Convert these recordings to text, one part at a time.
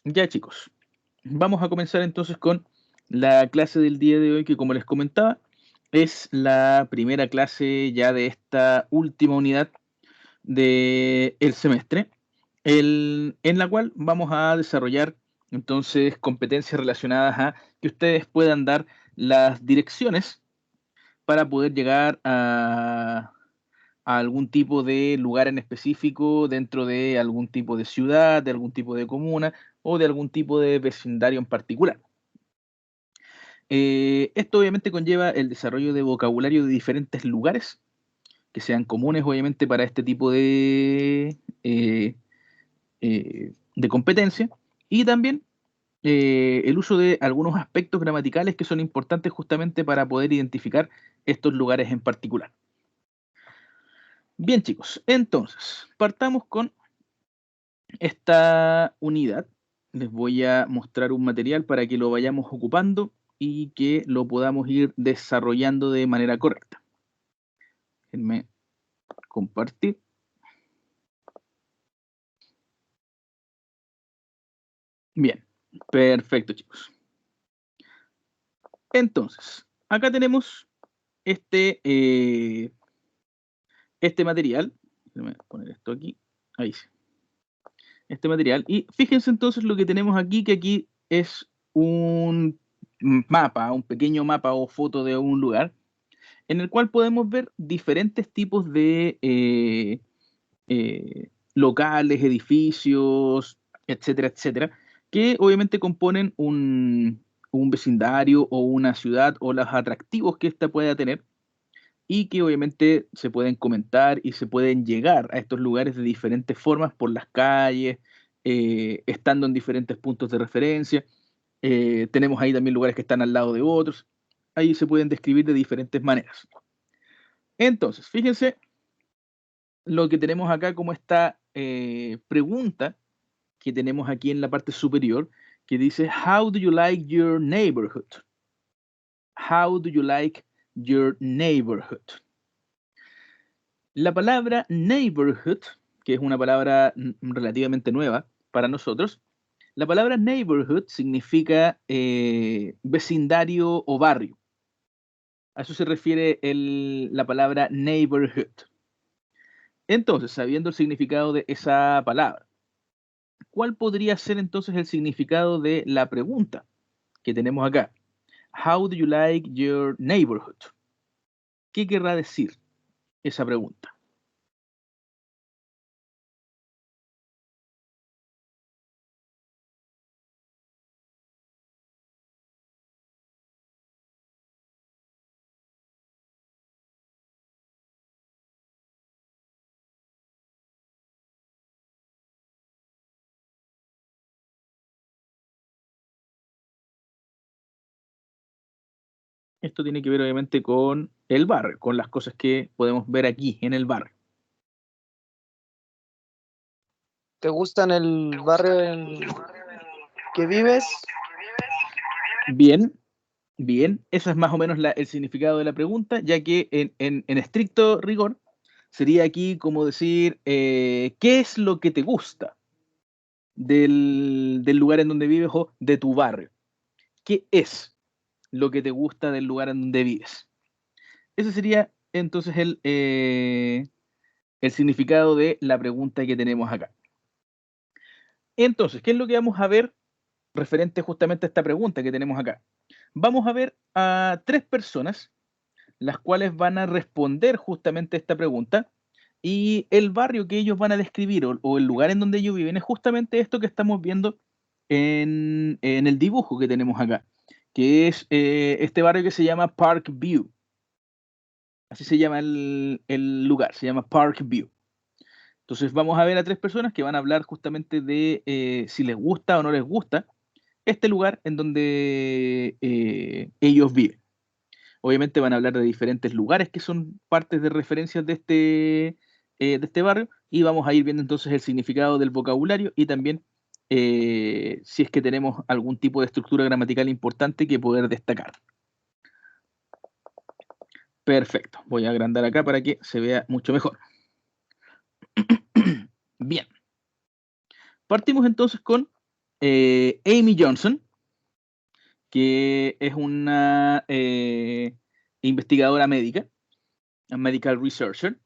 Ya chicos, vamos a comenzar entonces con la clase del día de hoy que como les comentaba es la primera clase ya de esta última unidad del semestre, en la cual vamos a desarrollar entonces competencias relacionadas a que ustedes puedan dar las direcciones para poder llegar a algún tipo de lugar en específico dentro de algún tipo de ciudad, de algún tipo de comuna o de algún tipo de vecindario en particular. Esto obviamente conlleva el desarrollo de vocabulario de diferentes lugares que sean comunes obviamente para este tipo de competencia y también el uso de algunos aspectos gramaticales que son importantes justamente para poder identificar estos lugares en particular. Bien chicos, entonces partamos con esta unidad. Les voy a mostrar un material para que lo vayamos ocupando y que lo podamos ir desarrollando de manera correcta. Déjenme compartir. Bien, perfecto chicos. Entonces, acá tenemos este material. Déjenme poner esto aquí. Ahí sí. Este material. Y fíjense entonces lo que tenemos aquí, que aquí es un mapa, un pequeño mapa o foto de un lugar en el cual podemos ver diferentes tipos de locales, edificios, etcétera, etcétera, que obviamente componen un vecindario o una ciudad o los atractivos que ésta pueda tener y que obviamente se pueden comentar y se pueden llegar a estos lugares de diferentes formas por las calles, estando en diferentes puntos de referencia. Tenemos ahí también lugares que están al lado de otros. Ahí se pueden describir de diferentes maneras. Entonces, fíjense lo que tenemos acá como esta pregunta que tenemos aquí en la parte superior, que dice, How do you like your neighborhood? How do you like your neighborhood? La palabra neighborhood, que es una palabra relativamente nueva para nosotros, la palabra neighborhood significa vecindario o barrio. A eso se refiere la palabra neighborhood. Entonces, sabiendo el significado de esa palabra, ¿cuál podría ser entonces el significado de la pregunta que tenemos acá? How do you like your neighborhood? ¿Qué querrá decir esa pregunta? Esto tiene que ver obviamente con el barrio, con las cosas que podemos ver aquí en el barrio. ¿Te gusta en el barrio en que vives? Bien, bien, ese es más o menos el significado de la pregunta, ya que en estricto rigor sería aquí como decir, ¿qué es lo que te gusta del lugar en donde vives o de tu barrio? ¿Qué es lo que te gusta del lugar en donde vives? Ese sería entonces el significado de la pregunta que tenemos acá. Entonces, ¿qué es lo que vamos a ver referente justamente a esta pregunta que tenemos acá? Vamos a ver a tres personas, las cuales van a responder justamente a esta pregunta, y el barrio que ellos van a describir o el lugar en donde ellos viven es justamente esto que estamos viendo en el dibujo que tenemos acá, que es este barrio que se llama Park View. Así se llama el lugar, se llama Park View. Entonces vamos a ver a tres personas que van a hablar justamente de si les gusta o no les gusta este lugar en donde ellos viven. Obviamente van a hablar de diferentes lugares que son partes de referencias de este barrio y vamos a ir viendo entonces el significado del vocabulario y también si es que tenemos algún tipo de estructura gramatical importante que poder destacar. Perfecto, voy a agrandar acá para que se vea mucho mejor. Bien, partimos entonces con Amy Johnson, que es una investigadora médica, a medical researcher,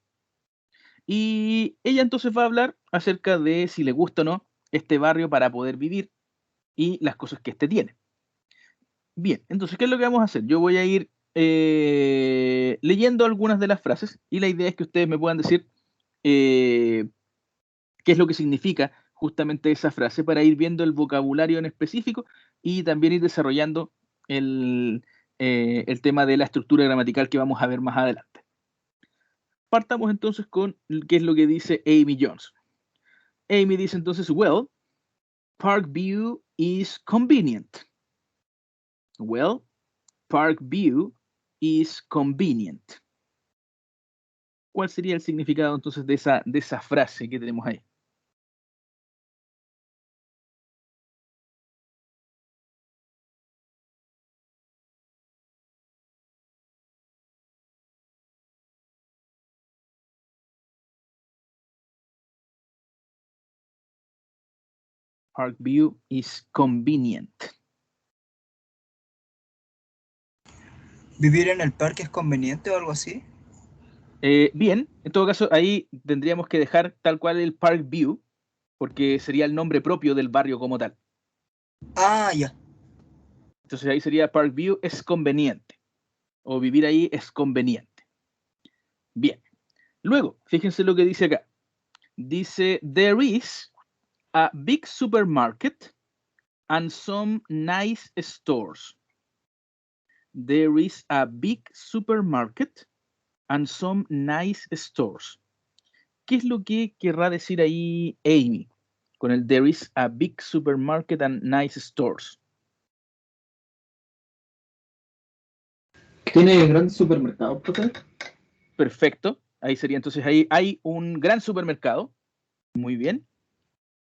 y ella entonces va a hablar acerca de si le gusta o no este barrio para poder vivir y las cosas que este tiene. Bien, entonces, ¿qué es lo que vamos a hacer? Yo voy a ir leyendo algunas de las frases y la idea es que ustedes me puedan decir qué es lo que significa justamente esa frase para ir viendo el vocabulario en específico y también ir desarrollando el tema de la estructura gramatical que vamos a ver más adelante. Partamos entonces con qué es lo que dice Amy Johnson. Amy dice entonces, well, Parkview is convenient. Well, Parkview is convenient. ¿Cuál sería el significado entonces de esa frase que tenemos ahí? Parkview is convenient. ¿Vivir en el parque es conveniente o algo así? Bien, en todo caso, ahí tendríamos que dejar tal cual el Parkview, porque sería el nombre propio del barrio como tal. Ah, ya. Entonces ahí sería Parkview es conveniente, o vivir ahí es conveniente. Bien, luego, fíjense lo que dice acá. Dice, there is a big supermarket and some nice stores. There is a big supermarket and some nice stores. ¿Qué es lo que querrá decir ahí Amy con el there is a big supermarket and nice stores? ¿Tiene grandes supermercados, profe? Perfecto. Ahí sería entonces, ahí hay un gran supermercado. Muy bien.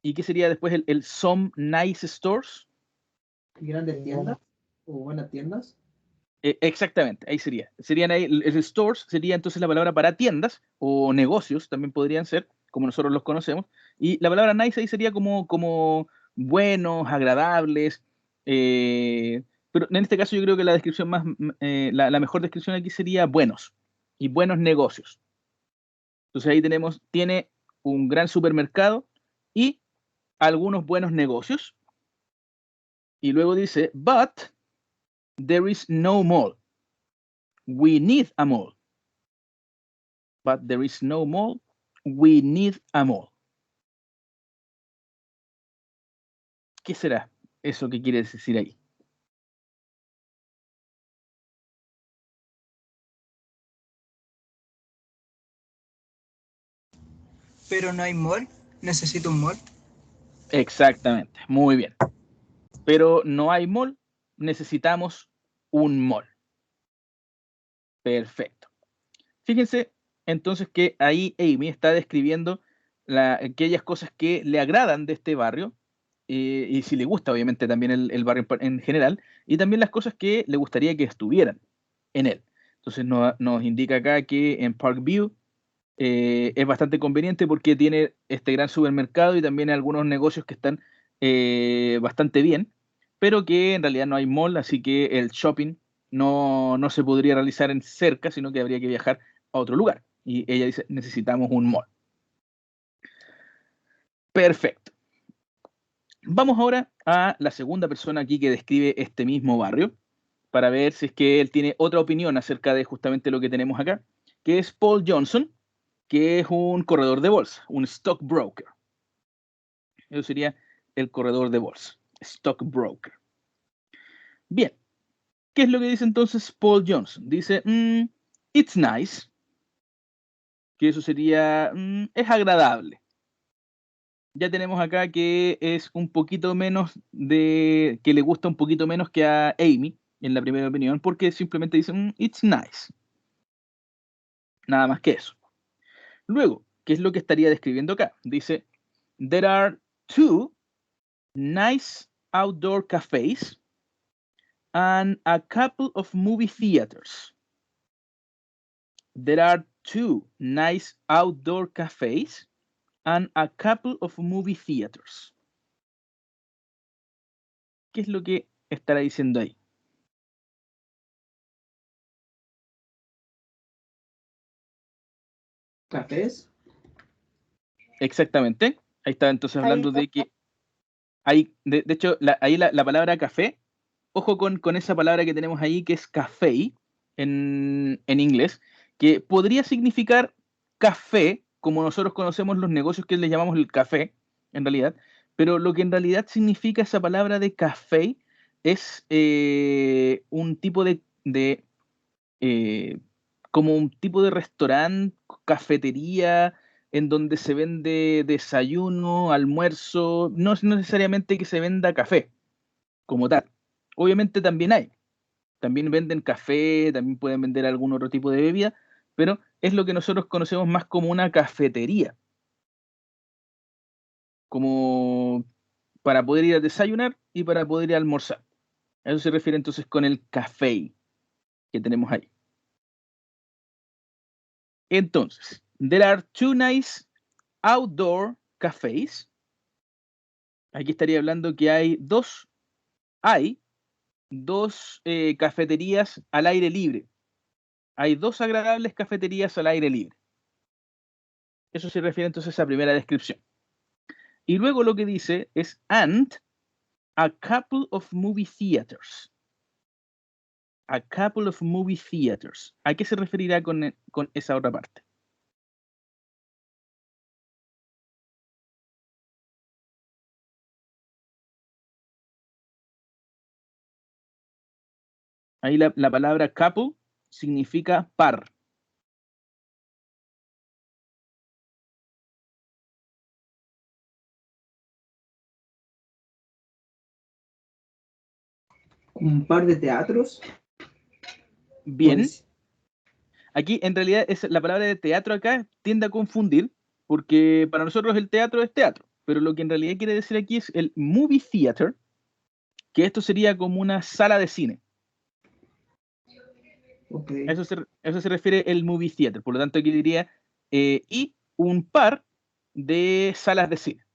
¿Y qué sería después el some nice stores? ¿Y grandes tiendas? ¿O buenas tiendas? Exactamente, ahí sería. Serían ahí, el stores sería entonces la palabra para tiendas o negocios, también podrían ser, como nosotros los conocemos. Y la palabra nice ahí sería como buenos, agradables. Pero en este caso yo creo que la descripción más, la mejor descripción aquí sería buenos y buenos negocios. Entonces ahí tiene un gran supermercado y algunos buenos negocios. Y luego dice, but there is no mall. We need a mall. But there is no mall. We need a mall. ¿Qué será eso que quiere decir ahí? Pero no hay mall. Necesito un mall. Exactamente, muy bien. Pero no hay mall, necesitamos un mall. Perfecto. Fíjense entonces que ahí Amy está describiendo aquellas cosas que le agradan de este barrio y si le gusta obviamente también el barrio en general y también las cosas que le gustaría que estuvieran en él. Entonces nos indica acá que en Parkview es bastante conveniente porque tiene este gran supermercado y también algunos negocios que están bastante bien, pero que en realidad no hay mall, así que el shopping no se podría realizar en cerca, sino que habría que viajar a otro lugar. Y ella dice, necesitamos un mall. Perfecto. Vamos ahora a la segunda persona aquí que describe este mismo barrio, para ver si es que él tiene otra opinión acerca de justamente lo que tenemos acá, que es Paul Johnson, que es un corredor de bolsa, un stockbroker. Eso sería el corredor de bolsa, stockbroker. Bien, ¿qué es lo que dice entonces Paul Johnson? Dice, it's nice, que eso sería, es agradable. Ya tenemos acá que es un poquito menos que le gusta un poquito menos que a Amy, en la primera opinión, porque simplemente dice, it's nice. Nada más que eso. Luego, ¿qué es lo que estaría describiendo acá? Dice, there are two nice outdoor cafes and a couple of movie theaters. There are two nice outdoor cafes and a couple of movie theaters. ¿Qué es lo que estará diciendo ahí? ¿Cafés? Exactamente. Ahí está entonces Ahí hablando de que hay, de hecho, ahí la palabra café, ojo con esa palabra que tenemos ahí que es café en inglés, que podría significar café, como nosotros conocemos los negocios que le llamamos el café, en realidad, pero lo que en realidad significa esa palabra de café es un tipo eh, como un tipo de restaurante, cafetería, en donde se vende desayuno, almuerzo, no es necesariamente que se venda café como tal. Obviamente también venden café, también pueden vender algún otro tipo de bebida, pero es lo que nosotros conocemos más como una cafetería, como para poder ir a desayunar y para poder ir a almorzar. A eso se refiere entonces con el café que tenemos ahí. Entonces, there are two nice outdoor cafés. Aquí estaría hablando que hay dos cafeterías al aire libre. Hay dos agradables cafeterías al aire libre. Eso se refiere entonces a esa primera descripción. Y luego lo que dice es and a couple of movie theaters. A couple of movie theaters. ¿A qué se referirá con esa otra parte? Ahí la palabra couple significa par. ¿Un par de teatros? Bien. Aquí en realidad la palabra de teatro acá tiende a confundir, porque para nosotros el teatro es teatro, pero lo que en realidad quiere decir aquí es el movie theater, que esto sería como una sala de cine. Ok. A eso se refiere el movie theater, por lo tanto aquí diría y un par de salas de cine.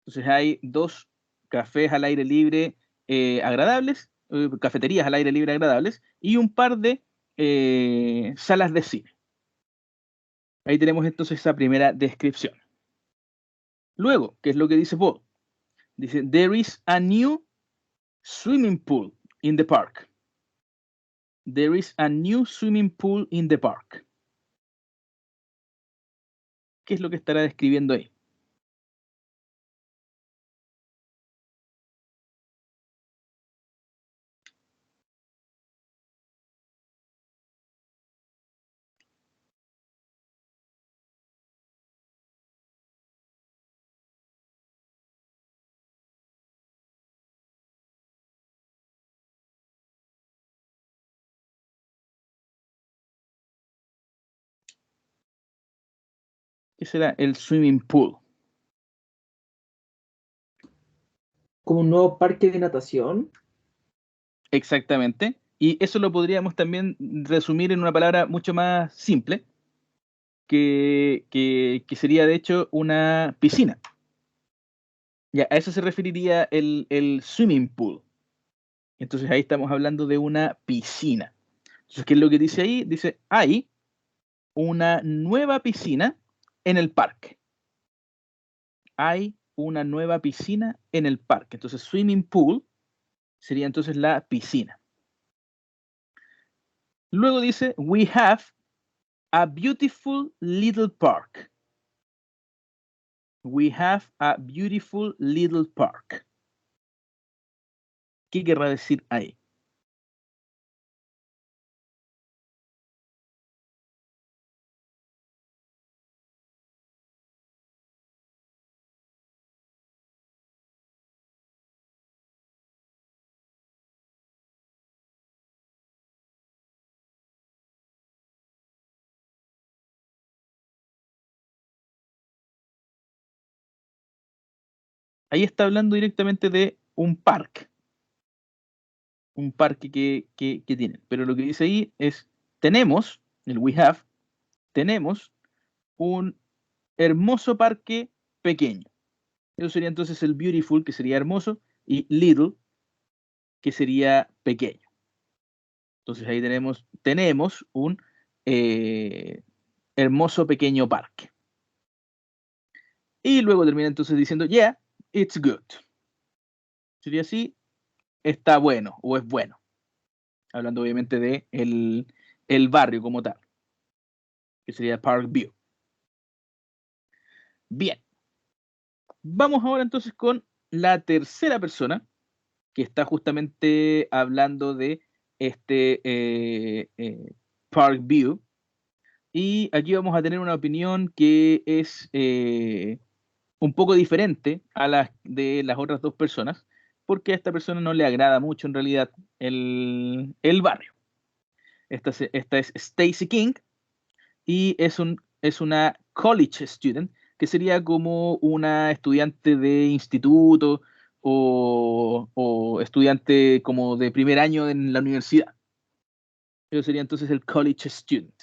Entonces hay dos cafés al aire libre agradables, cafeterías al aire libre agradables, y un par de salas de cine. Ahí tenemos entonces esa primera descripción. Luego, ¿qué es lo que dice Paul? Dice, there is a new swimming pool in the park. There is a new swimming pool in the park. ¿Qué es lo que estará describiendo ahí? ¿Qué será el swimming pool? ¿Como un nuevo parque de natación? Exactamente. Y eso lo podríamos también resumir en una palabra mucho más simple, que sería de hecho una piscina. Ya, a eso se referiría el swimming pool. Entonces ahí estamos hablando de una piscina. Entonces, ¿qué es lo que dice ahí? Dice, hay una nueva piscina en el parque. Hay una nueva piscina en el parque. Entonces, swimming pool sería entonces la piscina. Luego dice, we have a beautiful little park. We have a beautiful little park. ¿Qué querrá decir ahí? Ahí está hablando directamente de un parque que tienen. Pero lo que dice ahí es, tenemos, el we have, tenemos un hermoso parque pequeño. Eso sería entonces el beautiful, que sería hermoso, y little, que sería pequeño. Entonces ahí tenemos un hermoso pequeño parque. Y luego termina entonces diciendo, yeah, it's good. Sería así, está bueno o es bueno. Hablando obviamente de el barrio como tal, que sería Parkview. Bien. Vamos ahora entonces con la tercera persona que está justamente hablando de este Parkview. Y aquí vamos a tener una opinión que es un poco diferente a la de las otras dos personas, porque a esta persona no le agrada mucho en realidad el barrio. Esta es Stacy King y es una college student, que sería como una estudiante de instituto o estudiante como de primer año en la universidad. Eso sería entonces el college student.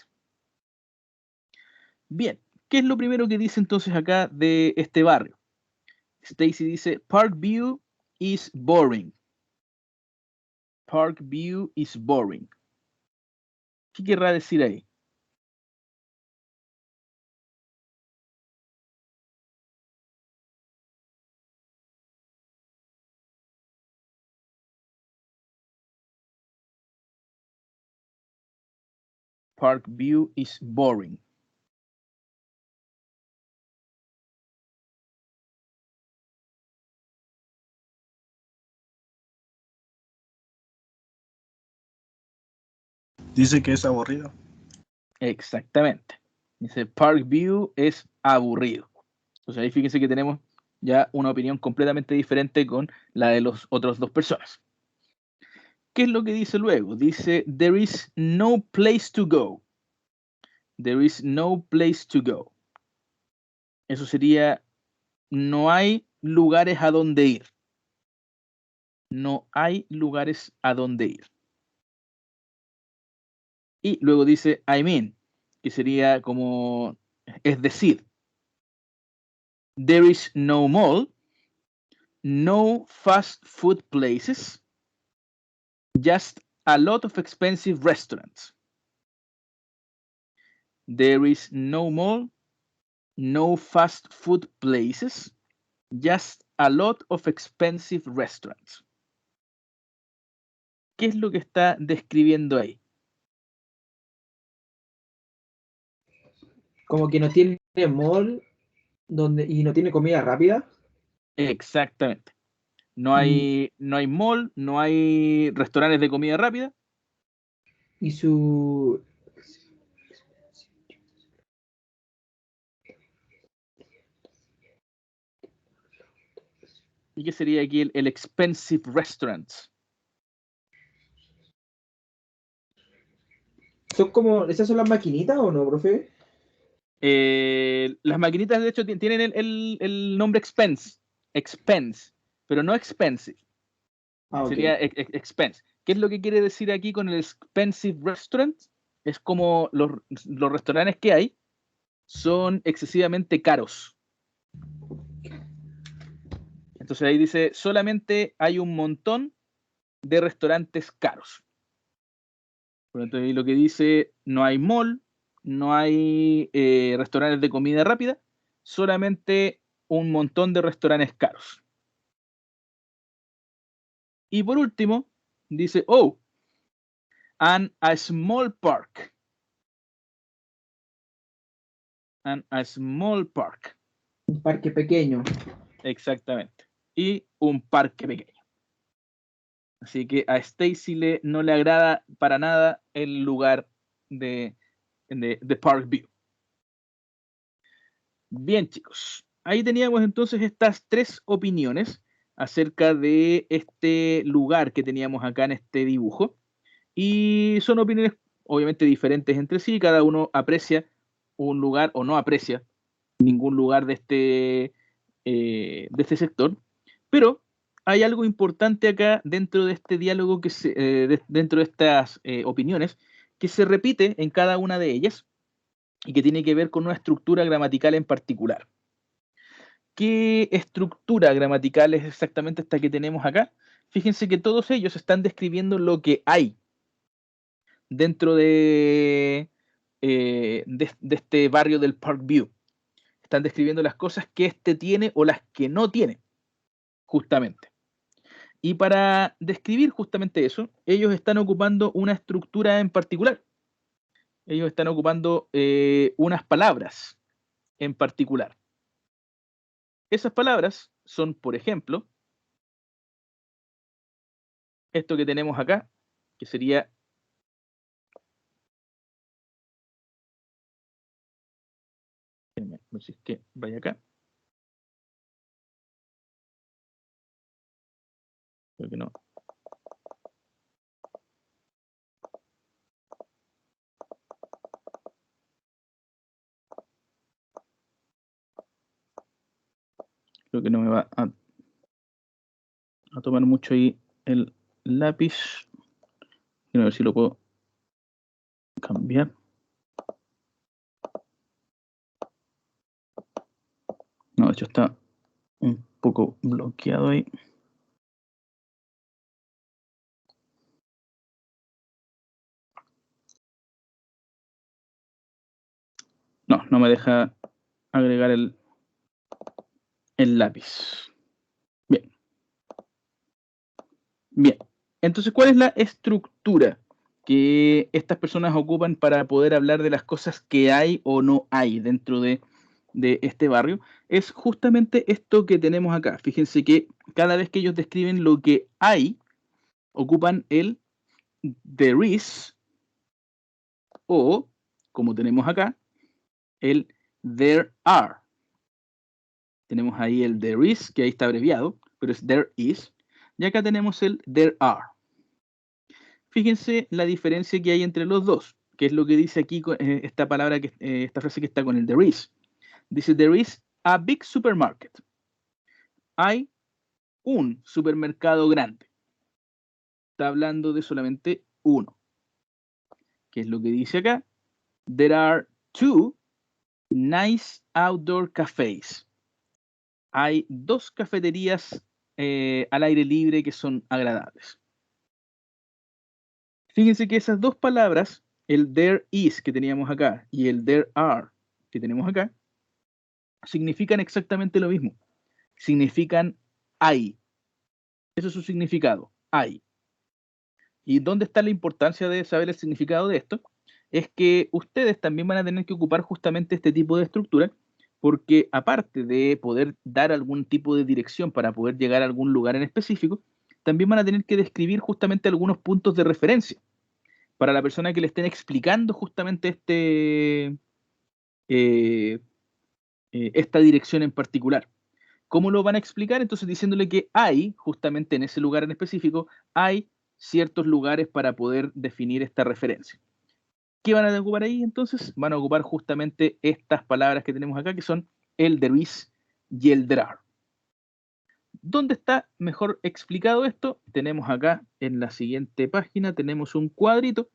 Bien, ¿qué es lo primero que dice entonces acá de este barrio? Stacy dice, Parkview is boring. Parkview is boring. ¿Qué querrá decir ahí? Parkview is boring. Dice que es aburrido. Exactamente. Dice Parkview es aburrido. Entonces ahí fíjense que tenemos ya una opinión completamente diferente con la de los otros dos personas. ¿Qué es lo que dice luego? Dice, there is no place to go. There is no place to go. Eso sería, no hay lugares a donde ir. No hay lugares a donde ir. Y luego dice, I mean, que sería como, es decir, there is no mall, no fast food places, just a lot of expensive restaurants. There is no mall, no fast food places, just a lot of expensive restaurants. ¿Qué es lo que está describiendo ahí? Como que no tiene mall y no tiene comida rápida. Exactamente. No hay mall, no hay restaurantes de comida rápida. Y su... ¿Y qué sería aquí el expensive restaurants? ¿Son como... ¿Esas son las maquinitas o no, profe? Las maquinitas de hecho tienen el nombre expense, pero no expensive. Ah, ok. Sería expense. ¿Qué es lo que quiere decir aquí con el expensive restaurant? Es como los restaurantes que hay son excesivamente caros. Entonces ahí dice, solamente hay un montón de restaurantes caros. Por lo tanto, ahí lo que dice, no hay mall, no hay restaurantes de comida rápida, solamente un montón de restaurantes caros. Y por último, dice, oh, and a small park. And a small park. Un parque pequeño. Exactamente. Y un parque pequeño. Así que a Stacy no le agrada para nada el lugar de Parkview. Bien, chicos. Ahí teníamos entonces estas tres opiniones acerca de este lugar que teníamos acá en este dibujo. Y son opiniones obviamente diferentes entre sí. Cada uno aprecia un lugar o no aprecia ningún lugar de este sector. Pero hay algo importante acá dentro de este diálogo, dentro de estas opiniones, que se repite en cada una de ellas y que tiene que ver con una estructura gramatical en particular. ¿qué estructura gramatical es exactamente esta que tenemos acá? Fíjense que todos ellos están describiendo lo que hay dentro de este barrio del Parkview. Están describiendo las cosas que éste tiene o las que no tiene, justamente. Y para describir justamente eso, ellos están ocupando una estructura en particular. Ellos están ocupando unas palabras en particular. Esas palabras son, por ejemplo, esto que tenemos acá, que sería... No sé si es que vaya acá. Creo que no. Creo que no me va a tomar mucho ahí el lápiz. Quiero ver si lo puedo cambiar. No, de hecho está un poco bloqueado ahí. No, no me deja agregar el lápiz. Bien. Bien. Entonces, ¿cuál es la estructura que estas personas ocupan para poder hablar de las cosas que hay o no hay dentro de este barrio? Es justamente esto que tenemos acá. Fíjense que cada vez que ellos describen lo que hay, ocupan el there is o, como tenemos acá, el there are. Tenemos ahí el there is, que ahí está abreviado, pero es there is. Y acá tenemos el there are. Fíjense la diferencia que hay entre los dos, que es lo que dice aquí esta palabra, esta frase que está con el there is. Dice, there is a big supermarket. Hay un supermercado grande. Está hablando de solamente uno. ¿Qué es lo que dice acá? There are two nice outdoor cafés. Hay dos cafeterías al aire libre que son agradables. Fíjense que esas dos palabras, el there is que teníamos acá y el there are que tenemos acá, significan exactamente lo mismo. Significan hay. Eso es su significado, hay. ¿Y dónde está la importancia de saber el significado de esto? Es que ustedes también van a tener que ocupar justamente este tipo de estructura, porque aparte de poder dar algún tipo de dirección para poder llegar a algún lugar en específico, también van a tener que describir justamente algunos puntos de referencia para la persona que le estén explicando justamente esta dirección en particular. ¿Cómo lo van a explicar? Entonces diciéndole que hay, justamente en ese lugar en específico, hay ciertos lugares para poder definir esta referencia. ¿Qué van a ocupar ahí entonces? Van a ocupar justamente estas palabras que tenemos acá, que son el there is y el there are. ¿Dónde está mejor explicado esto? Tenemos acá en la siguiente página, tenemos un cuadrito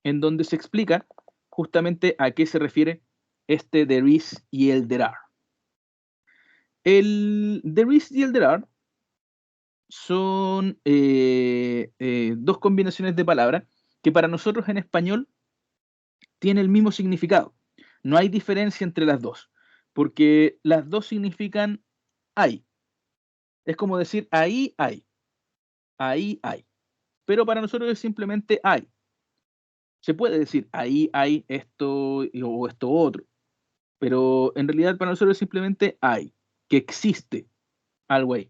en donde se explica justamente a qué se refiere este there is y el there are. El there is y el there are son dos combinaciones de palabras que para nosotros en español tienen el mismo significado. No hay diferencia entre las dos, porque las dos significan hay. Es como decir ahí hay, ahí hay. Pero para nosotros es simplemente hay. Se puede decir ahí hay esto o esto otro, pero en realidad para nosotros es simplemente hay, que existe algo ahí.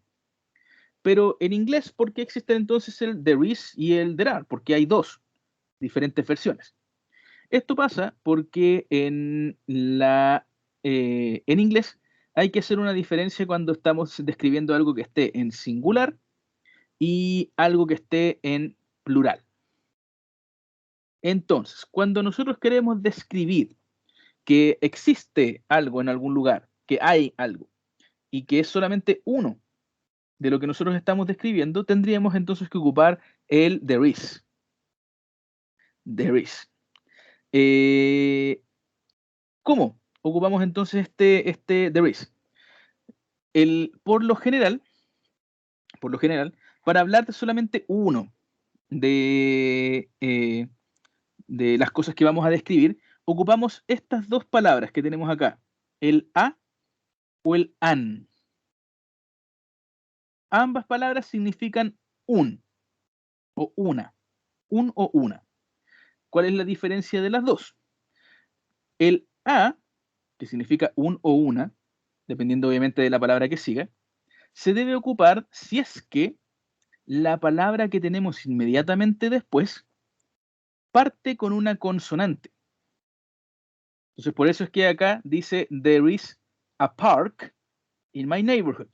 Pero en inglés, ¿por qué existen entonces el there is y el there are? Porque hay dos diferentes versiones. Esto pasa porque en inglés hay que hacer una diferencia cuando estamos describiendo algo que esté en singular y algo que esté en plural. Entonces, cuando nosotros queremos describir que existe algo en algún lugar, que hay algo, y que es solamente uno de lo que nosotros estamos describiendo, tendríamos entonces que ocupar el there is. There is. ¿Cómo? ocupamos entonces there is. Por lo general, para hablar de solamente uno de las cosas que vamos a describir, ocupamos estas dos palabras que tenemos acá, el a o el an. Ambas palabras significan un o una, un o una. ¿Cuál es la diferencia de las dos? El a, que significa un o una, dependiendo obviamente de la palabra que siga, se debe ocupar si es que la palabra que tenemos inmediatamente después parte con una consonante. Entonces, por eso es que acá dice, there is a park in my neighborhood.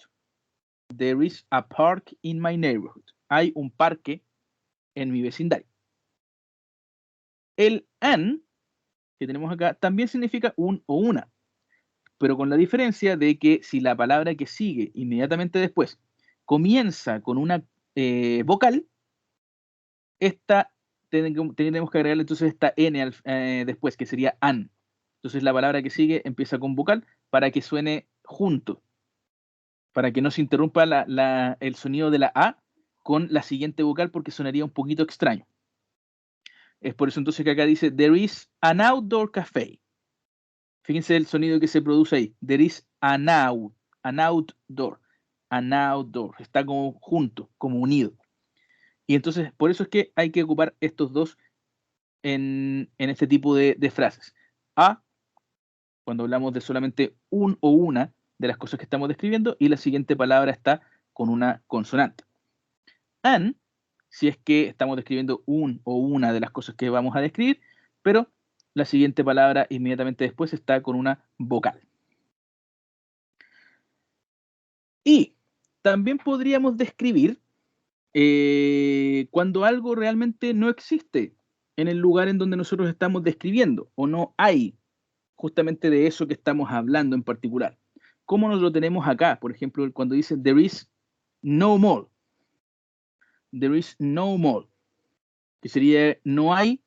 There is a park in my neighborhood. Hay un parque en mi vecindario. El an, que tenemos acá, también significa un o una, pero con la diferencia de que si la palabra que sigue inmediatamente después comienza con una vocal, tenemos que agregarle entonces esta n después, que sería an. Entonces la palabra que sigue empieza con vocal para que suene junto, para que no se interrumpa el sonido de la A con la siguiente vocal, porque sonaría un poquito extraño. Es por eso entonces que acá dice, there is an outdoor cafe. Fíjense el sonido que se produce ahí. There is an outdoor. An outdoor. Está como junto, como unido. Y entonces, por eso es que hay que ocupar estos dos en este tipo de frases. A, cuando hablamos de solamente un o una de las cosas que estamos describiendo, y la siguiente palabra está con una consonante. An, si es que estamos describiendo un o una de las cosas que vamos a describir, pero la siguiente palabra inmediatamente después está con una vocal. Y también podríamos describir cuando algo realmente no existe en el lugar en donde nosotros estamos describiendo, o no hay justamente de eso que estamos hablando en particular. ¿Cómo nos lo tenemos acá? Por ejemplo, cuando dice there is no mall. There is no mall, que sería no hay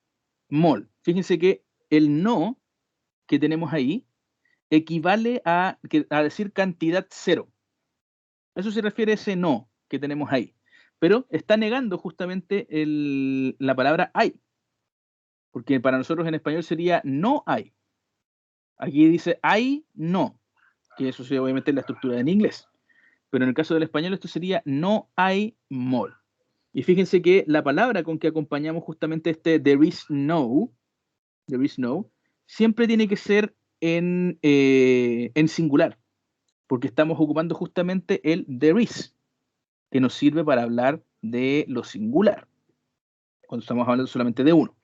mall. Fíjense que el no que tenemos ahí equivale a decir cantidad cero. A eso se refiere ese no que tenemos ahí. Pero está negando justamente la palabra hay. Porque para nosotros en español sería no hay. Aquí dice hay no, que eso sí, obviamente es la estructura en inglés. Pero en el caso del español esto sería no hay mall. Y fíjense que la palabra con que acompañamos justamente there is no, siempre tiene que ser en singular, porque estamos ocupando justamente el there is, que nos sirve para hablar de lo singular, cuando estamos hablando solamente de uno.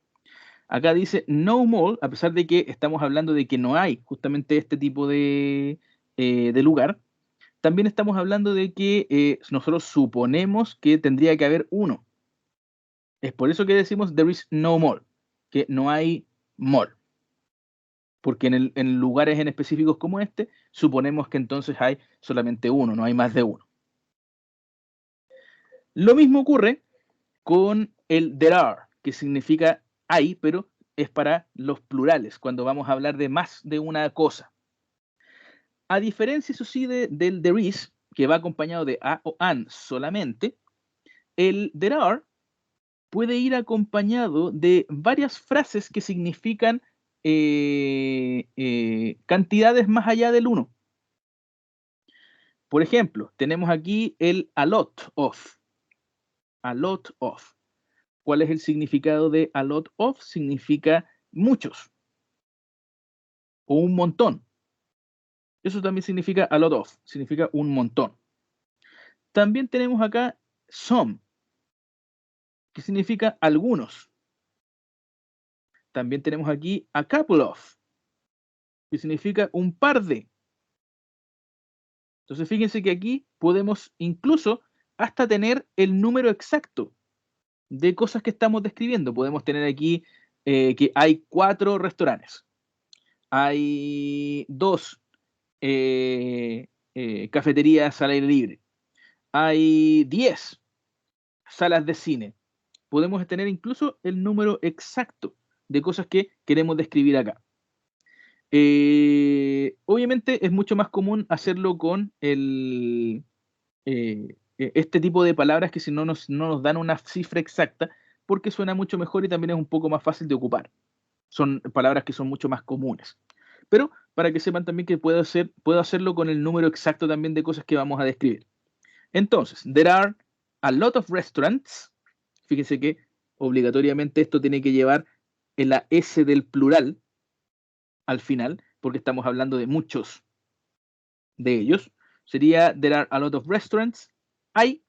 Acá dice no mall, a pesar de que estamos hablando de que no hay justamente este tipo de lugar, también estamos hablando de que nosotros suponemos que tendría que haber uno. Es por eso que decimos there is no mall, que no hay mall. Porque en lugares en específicos como este, suponemos que entonces hay solamente uno, no hay más de uno. Lo mismo ocurre con el there are, que significa hay, pero es para los plurales, cuando vamos a hablar de más de una cosa. A diferencia, eso sí, del there is, que va acompañado de a o an solamente, el there are puede ir acompañado de varias frases que significan cantidades más allá del 1. Por ejemplo, tenemos aquí el a lot of. A lot of. ¿Cuál es el significado de a lot of? Significa muchos o un montón. Eso también significa a lot of, significa un montón. También tenemos acá some, que significa algunos. También tenemos aquí a couple of, que significa un par de. Entonces fíjense que aquí podemos incluso hasta tener el número exacto de cosas que estamos describiendo. Podemos tener aquí que hay 4 restaurantes, hay 2 cafeterías al aire libre, hay 10 salas de cine. Podemos tener incluso el número exacto de cosas que queremos describir acá. Obviamente es mucho más común hacerlo con este tipo de palabras que si no nos dan una cifra exacta, porque suena mucho mejor y también es un poco más fácil de ocupar. Son palabras que son mucho más comunes. Pero para que sepan también que puedo hacerlo con el número exacto también de cosas que vamos a describir. Entonces, there are a lot of restaurants. Fíjense que obligatoriamente esto tiene que llevar la S del plural al final, porque estamos hablando de muchos de ellos. Sería there are a lot of restaurants. Hay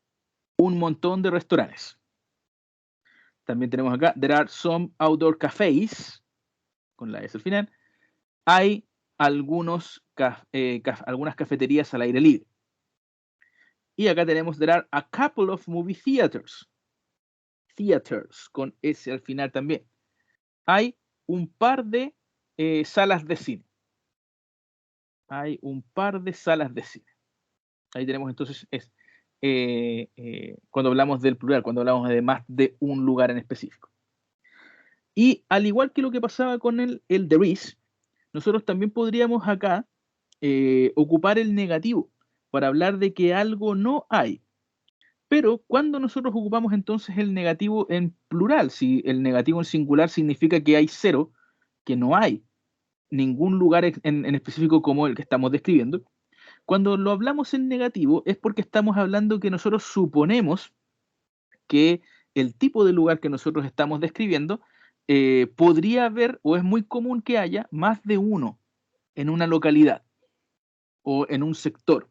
un montón de restaurantes. También tenemos acá there are some outdoor cafés, con la S al final. Hay algunas cafeterías al aire libre. Y acá tenemos there are a couple of movie theaters. Theaters, con S al final también. Hay un par de salas de cine. Hay un par de salas de cine. Ahí tenemos entonces cuando hablamos del plural, cuando hablamos de más de un lugar en específico. Y al igual que lo que pasaba con el there is, nosotros también podríamos acá ocupar el negativo para hablar de que algo no hay. Pero cuando nosotros ocupamos entonces el negativo en plural, si el negativo en singular significa que hay cero, que no hay ningún lugar en específico como el que estamos describiendo, cuando lo hablamos en negativo es porque estamos hablando que nosotros suponemos que el tipo de lugar que nosotros estamos describiendo podría haber o es muy común que haya más de uno en una localidad o en un sector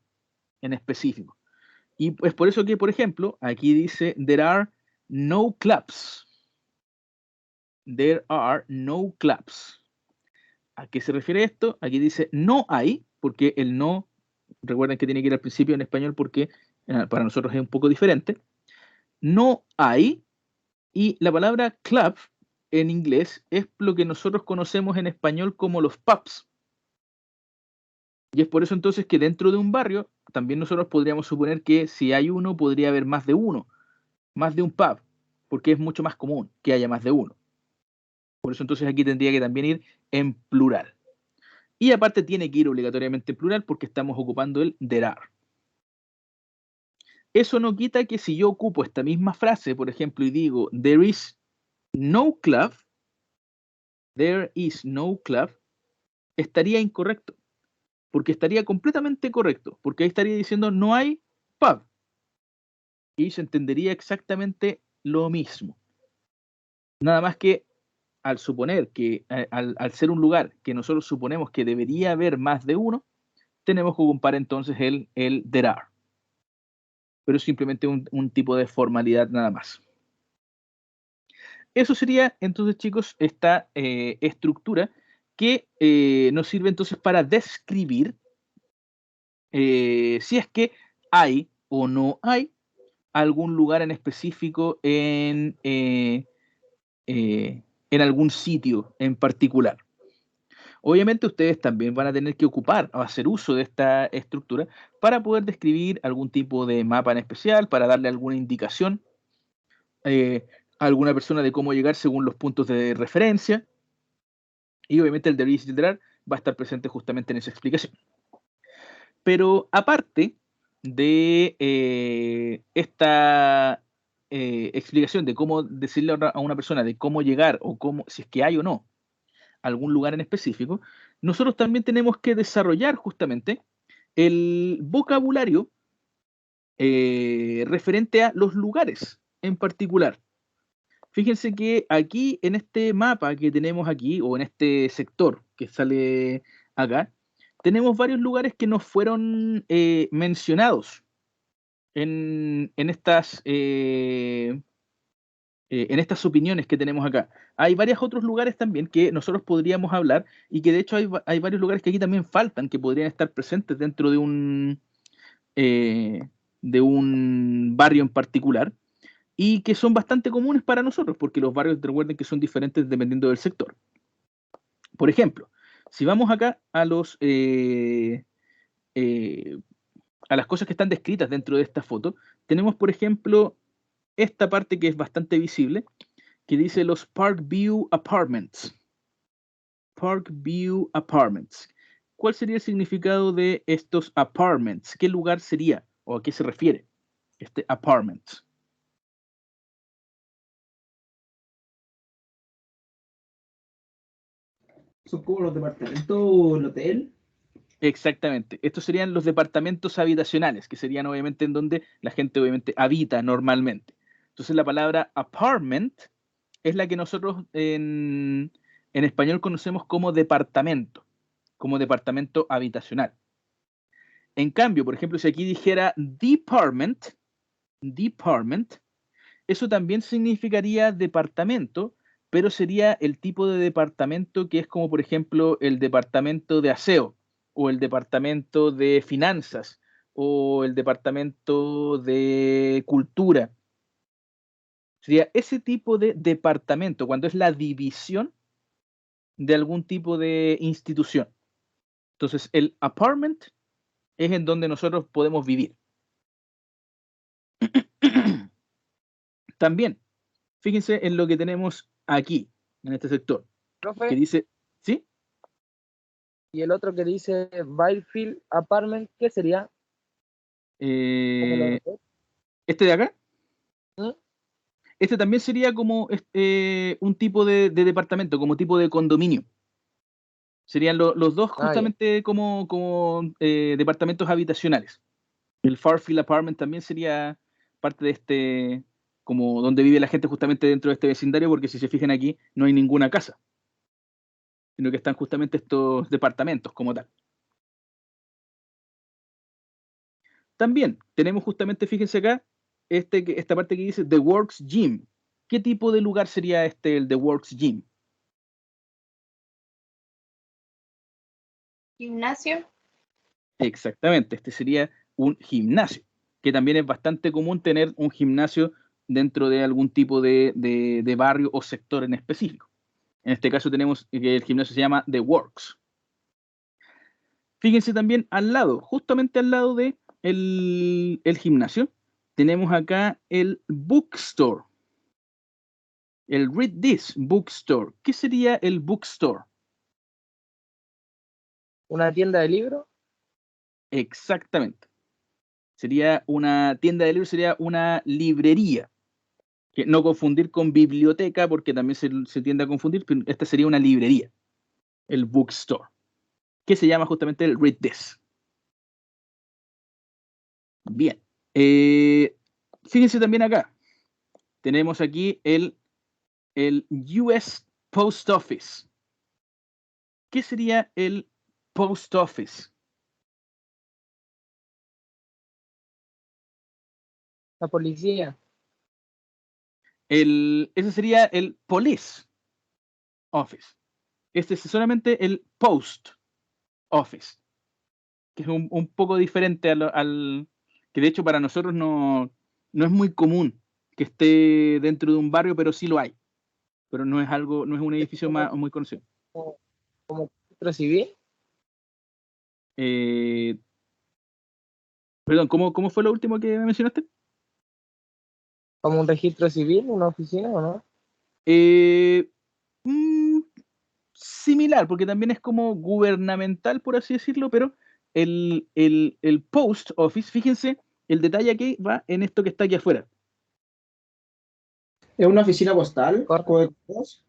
en específico. Y es por eso que, por ejemplo, aquí dice there are no clubs. There are no clubs. ¿A qué se refiere esto? Aquí dice no hay, porque el no, recuerden que tiene que ir al principio en español porque para nosotros es un poco diferente. No hay, y la palabra club en inglés es lo que nosotros conocemos en español como los pubs. Y es por eso entonces que dentro de un barrio también nosotros podríamos suponer que si hay uno, podría haber más de uno, más de un pub, porque es mucho más común que haya más de uno. Por eso entonces aquí tendría que también ir en plural. Y aparte tiene que ir obligatoriamente en plural porque estamos ocupando el there are. Eso no quita que si yo ocupo esta misma frase, por ejemplo, y digo there is no club, estaría incorrecto. Porque estaría completamente correcto, porque ahí estaría diciendo no hay pub. Y se entendería exactamente lo mismo. Nada más que al suponer que, al ser un lugar que nosotros suponemos que debería haber más de uno, tenemos que ocupar entonces el there are. Pero es simplemente un tipo de formalidad nada más. Eso sería entonces, chicos, esta estructura que nos sirve entonces para describir si es que hay o no hay algún lugar en específico en algún sitio en particular. Obviamente ustedes también van a tener que ocupar o hacer uso de esta estructura para poder describir algún tipo de mapa en especial, para darle alguna indicación a alguna persona de cómo llegar según los puntos de referencia. Y obviamente el there is y el there are va a estar presente justamente en esa explicación. Pero aparte de esta explicación de cómo decirle a una persona de cómo llegar o cómo, si es que hay o no algún lugar en específico, nosotros también tenemos que desarrollar justamente el vocabulario referente a los lugares en particular. Fíjense que aquí en este mapa que tenemos aquí, o en este sector que sale acá, tenemos varios lugares que nos fueron mencionados en estas opiniones que tenemos acá. Hay varios otros lugares también que nosotros podríamos hablar y que de hecho hay varios lugares que aquí también faltan, que podrían estar presentes dentro de un barrio en particular y que son bastante comunes para nosotros, porque los barrios, recuerden que son diferentes dependiendo del sector. Por ejemplo, si vamos acá a las cosas que están descritas dentro de esta foto, tenemos, por ejemplo, esta parte que es bastante visible, que dice los Parkview Apartments. Parkview Apartments. ¿Cuál sería el significado de estos apartments? ¿Qué lugar sería? ¿O a qué se refiere este apartment? Son como los departamentos o el hotel. Exactamente. Estos serían los departamentos habitacionales, que serían obviamente en donde la gente obviamente habita normalmente. Entonces la palabra apartment es la que nosotros en español conocemos como departamento habitacional. En cambio, por ejemplo, si aquí dijera department, eso también significaría departamento, pero sería el tipo de departamento que es como, por ejemplo, el departamento de aseo, o el departamento de finanzas, o el departamento de cultura. Sería ese tipo de departamento, cuando es la división de algún tipo de institución. Entonces, el apartment es en donde nosotros podemos vivir. También, fíjense en lo que tenemos aquí, en este sector, que Profe, dice, ¿sí? y el otro que dice Byfield Apartment, ¿qué sería? ¿Cómo lo Eh, ves? este de acá, ¿Mm? este también sería como un tipo de departamento, como tipo de condominio. Serían los dos Ah, ya. justamente como departamentos habitacionales. El Fairfield Apartment también sería parte de este, como donde vive la gente justamente dentro de este vecindario, porque si se fijan aquí no hay ninguna casa, sino que están justamente estos departamentos como tal. También tenemos justamente, fíjense acá, esta parte que dice The Works Gym. ¿Qué tipo de lugar sería el The Works Gym? Gimnasio. Exactamente, este sería un gimnasio, que también es bastante común tener un gimnasio dentro de algún tipo de barrio o sector en específico. En este caso tenemos que el gimnasio se llama The Works. Fíjense también al lado, justamente al lado de el gimnasio, tenemos acá el bookstore, el Read This Bookstore. ¿Qué sería el bookstore? ¿Una tienda de libros? Exactamente. Sería una tienda de libros, sería una librería. Que no confundir con biblioteca, porque también se tiende a confundir, pero esta sería una librería, el bookstore, que se llama justamente el Read This. Bien. Fíjense también acá. Tenemos aquí el US Post Office. ¿Qué sería el Post Office? ¿La policía? Ese sería el Police Office. Este es solamente el Post Office, que es un poco diferente que de hecho para nosotros no es muy común que esté dentro de un barrio, pero sí lo hay. Pero no es algo, no es un ¿Es edificio muy conocido. como registro civil? Eh, Perdón, ¿cómo fue lo último que mencionaste? ¿Como un registro civil, una oficina o no? Eh, mm, Similar, porque también es como gubernamental, por así decirlo, pero el post office, fíjense, el detalle aquí va en esto que está aquí afuera. ¿Es una oficina postal? Correcto. ¿O de correos?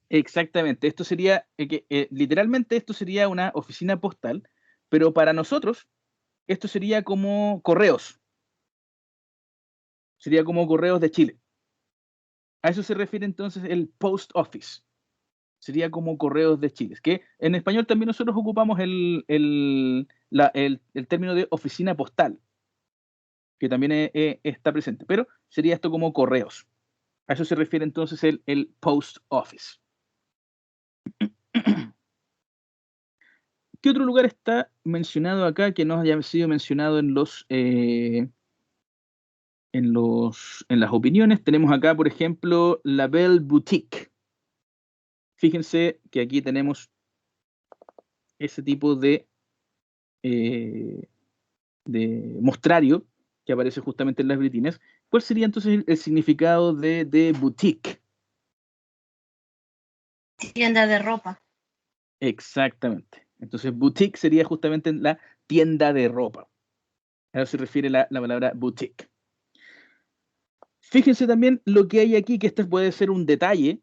Exactamente, esto sería, literalmente esto sería una oficina postal, pero para nosotros esto sería como correos, sería como correos de Chile. A eso se refiere entonces el post office, sería como correos de Chile, que en español también nosotros ocupamos el término de oficina postal, que también está presente, pero sería esto como correos. A eso se refiere entonces el post office. ¿Qué otro lugar está mencionado acá que no haya sido mencionado en las opiniones? Tenemos acá, por ejemplo, la Belle Boutique. Fíjense que aquí tenemos ese tipo eh, de mostrario que aparece justamente en las vitrinas. ¿Cuál sería entonces el significado de boutique? Tienda de ropa. Exactamente. Entonces, boutique sería justamente la tienda de ropa. A eso se refiere la palabra boutique. Fíjense también lo que hay aquí, que este puede ser un detalle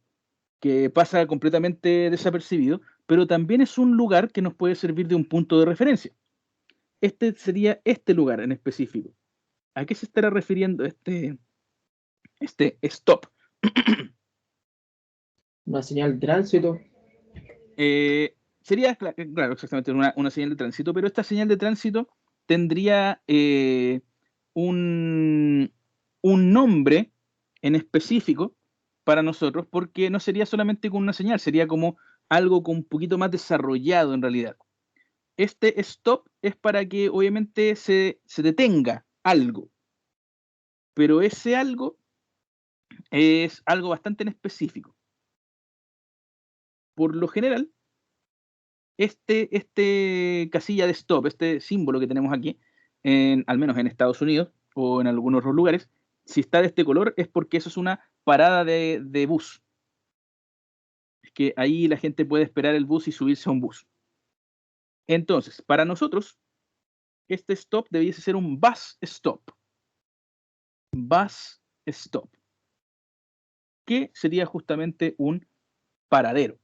que pasa completamente desapercibido, pero también es un lugar que nos puede servir de un punto de referencia. Este sería este lugar en específico. ¿A qué se estará refiriendo este stop? Una señal de tránsito. Sería, claro, exactamente una señal de tránsito, pero esta señal de tránsito tendría un nombre en específico para nosotros, porque no sería solamente con una señal, sería como algo con un poquito más desarrollado en realidad. Este stop es para que obviamente se detenga algo, pero ese algo es algo bastante en específico. Por lo general, este casilla de stop, este símbolo que tenemos aquí, al menos en Estados Unidos o en algunos otros lugares, si está de este color es porque eso es una parada de bus. Es que ahí la gente puede esperar el bus y subirse a un bus. Entonces, para nosotros, este stop debiese ser un bus stop. Bus stop. Que sería justamente un paradero.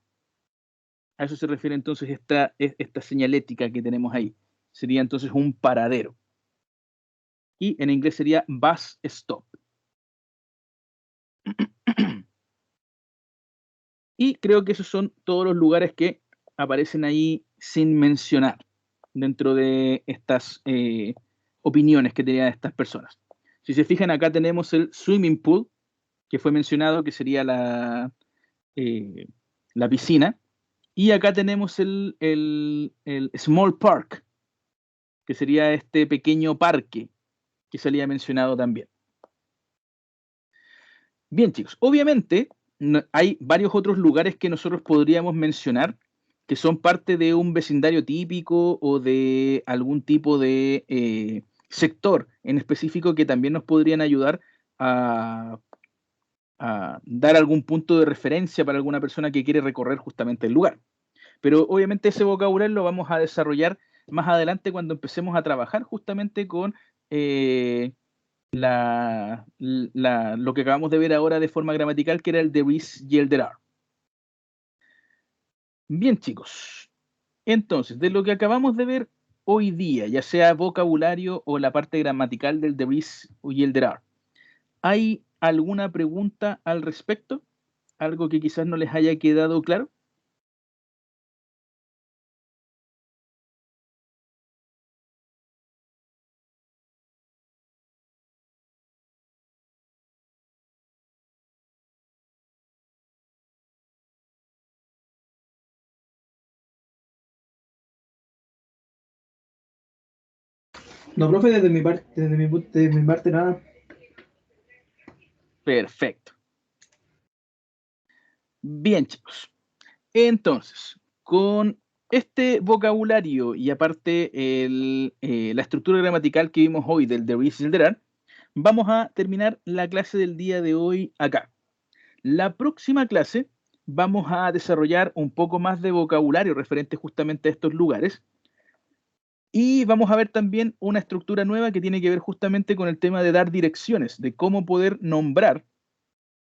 A eso se refiere entonces esta señalética que tenemos ahí. Sería entonces un paradero. Y en inglés sería bus stop. Y creo que esos son todos los lugares que aparecen ahí sin mencionar dentro de estas opiniones que tenían estas personas. Si se fijan, acá tenemos el swimming pool, que fue mencionado, que sería la piscina. Y acá tenemos el small park, que sería este pequeño parque que salía mencionado también. Bien, chicos, obviamente hay varios otros lugares que nosotros podríamos mencionar que son parte de un vecindario típico o de algún tipo de sector en específico que también nos podrían ayudar a dar algún punto de referencia para alguna persona que quiere recorrer justamente el lugar. Pero obviamente ese vocabulario lo vamos a desarrollar más adelante cuando empecemos a trabajar justamente con lo que acabamos de ver ahora de forma gramatical, que era el there is y el there are. Bien, chicos. Entonces, de lo que acabamos de ver hoy día, ya sea vocabulario o la parte gramatical del there is y el there are, ¿hay alguna pregunta al respecto? ¿Algo que quizás no les haya quedado claro? No, profe, desde mi parte nada. Perfecto. Bien, chicos. Entonces, con este vocabulario y aparte la estructura gramatical que vimos hoy del there is y el there are, vamos a terminar la clase del día de hoy acá. La próxima clase vamos a desarrollar un poco más de vocabulario referente justamente a estos lugares y vamos a ver también una estructura nueva que tiene que ver justamente con el tema de dar direcciones, de cómo poder nombrar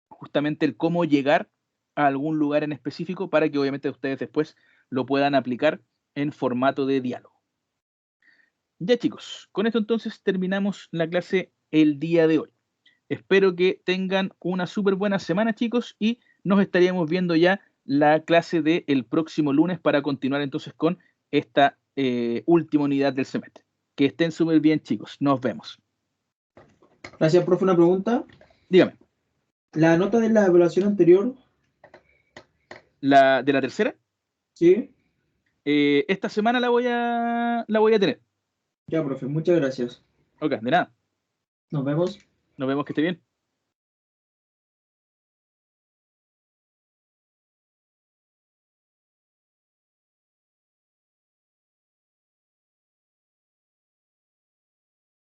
justamente el cómo llegar a algún lugar en específico para que obviamente ustedes después lo puedan aplicar en formato de diálogo. Ya chicos, con esto entonces terminamos la clase el día de hoy. Espero que tengan una súper buena semana, chicos, y nos estaríamos viendo ya la clase del próximo lunes para continuar entonces con esta última unidad del semestre. Que estén súper bien, chicos. Nos vemos. Gracias, profe. Una pregunta. Dígame, La nota de la evaluación anterior, ¿la de la tercera? ¿sí? Esta semana la voy a tener. Ya, profe, muchas gracias. Ok, de nada. Nos vemos. Nos vemos, que esté bien.